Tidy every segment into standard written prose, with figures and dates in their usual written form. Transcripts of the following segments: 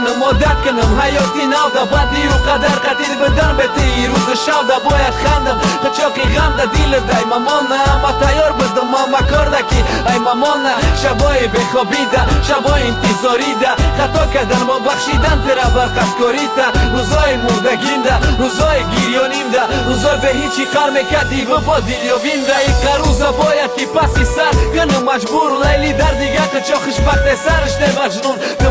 کنم عادت کنم حیاتی نوده بدی و قدر قدیر بدن بتی روز شوده باید خندم قچاقی غم ده دیل ده ای مامانه اما تیار بدم اما کار ده کی ای مامانه شبای بخوابیده شبای انتظاری ده خطا کردن با بخشیدن تره برقصکاری ده روزای مردگین ده روزای گیریانیم ده روزای به هیچی خر میکدی و با دیلیوین ده ای قروزه باید کی پسی سر کنم مجبور لیلی در دیگه قچاقش بخت سرش ده مجنون تو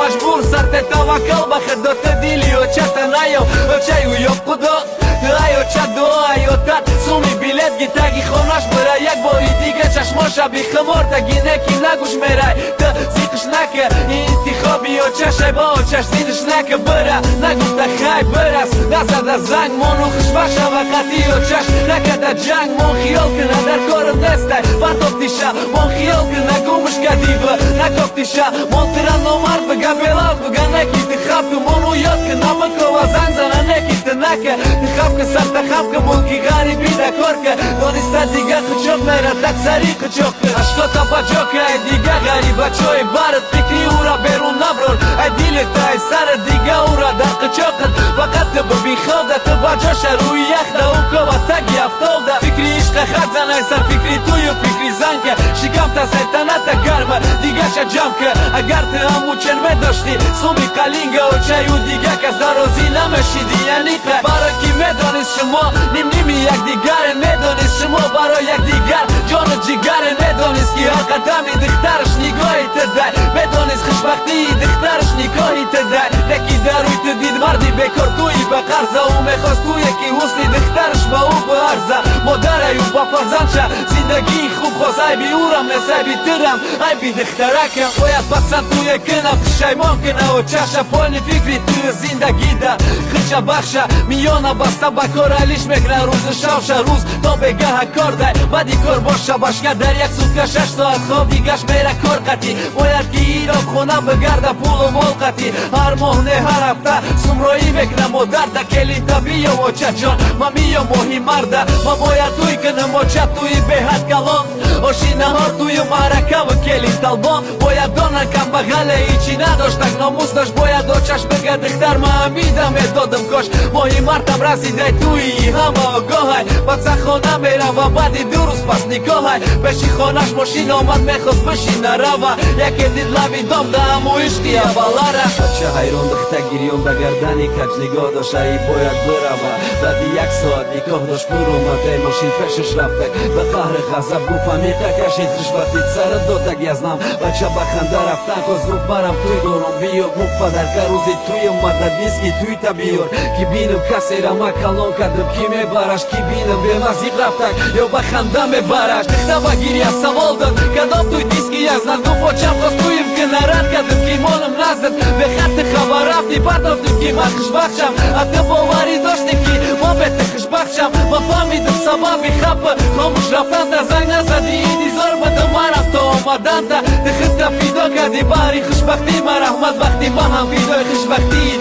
مجبور سر ته توکل بخد دت دیلی و چت نیو و چای و یو خدا ایو چت دو ایو تات سومی بیلت گیتگی خونش برای یک باری دیگه چشماشا بی خمار تگی نکی نگوش میرای تا زیقش نکه انتخابی و چشه با و چش زیدش نکه بره نگفت خی برس نزد زنگ منو خشبخشه و قطی و چش نکده جنگ من خیال کنه در کار دسته برتافتیشه من خیال کنه گومش کدی و نکافتیشه من ترن نمرد بگه بلاک بگه نکی تخب که منو یاد کنه بکو و زنگ زنه نکی تنکه تخب که سر تخب که ملکی غریبی دکار که دانسته دیگه قچاق میره تک سری قچاق که اشکا تا بجا که ای دیگه غریبه چای برد فکری او را بیرون نبرون ای دیل تا ای سر دیگه او را در قچاقت فقط که ببی خوده تو بجاش روی یخ ده او که و تگی افتاده فکری عشق خد زنه سر فکری توی و فکری زن که شکم تا سیطنت گرمه دیگه شا جمع که اگر تو همو چن می داشتی سومی قلینگه و چای و دیگه که زرازی نمشیدی یعنی که برای کی میدانست شما نیم نیمی یک دیگر میدانست شما برای یک دیگر جان و جگر میدانست که هر قدمی دخترش نگاهی تده میدانست خوشبختی دخترش نگاهی تده نکی دروی تو دید مردی بکار توی به قرضه او میخواست توی که حسنی دخترش با او به عرضه مادر ایو با فرزندشه زندگی خوب خواه بی اورم نسای بی ترم ای بی دخترکم باید بقصد توی کنم شیمان کنه و چشه پانی فکری توی زندگی ده خچه بخشه میانه بسته بکار علیش میکنه روز شوشه روز تا بگه کار ده بدی کار باشه باشکه در یک سوتکه 6 ساعت خواب دیگهش میره کار قطی باید که ایران خونه بگرده پول و مال قطی هر ماه نه هر هفته سمرایی میکنه مادر ده کلی طبیعه و چه جان ما میام ماهی مرده ما باید توی کنم و چه توی به حد کلان آشی نهار توی معرکه و کلی طلبان باید دانن کم بغله ایچی نداشتک ناموس داشت باید آچش بگه دختر ما امیدم دادم کاش ماهی مردم رسیده توی همه آگاه بچه خانه میره و بعدی 2 روز پس نکاه بشی خانش ماشین آمد میخواست بشینه روه یکی دید لبی دام ده همو عشقی اولاره بچه حیران دخته گیریان به گردنی کج نگاه داشت ای باید بروه بعدی 1 ساعت نکاه داشت بور اومده ماشین پیشش رفته به قهر غضب گفت میقه کشید خشبتید سر دادگ یزنم بچه بخنده رفتن کاز گفت برم توی دارم بیو گفت پدر که روزی توی اومده دیسکی توی تبیور کی بینم کسی را ما کلان کردم کی میبرش کی بینم به مزیق رفتک یا بخنده میبرش دخته بگیری از سوال داد کدام توی دیسکی یزنم گفت و چم خواست تویم که نرد کردم کی مالم نزدم به خط خبر رفتی پردافتم کی من خوشبخشم حتی باوری داشتی کی ما بهت خوشبخشم ما فهمیدم سببی خب خاموش رفتن در زنگ نزدی انتظار بدم من رفت آمدن ده خط فیدا کردی باری خوشبختی من رحمت وقتی با هم فیدای خوشبختی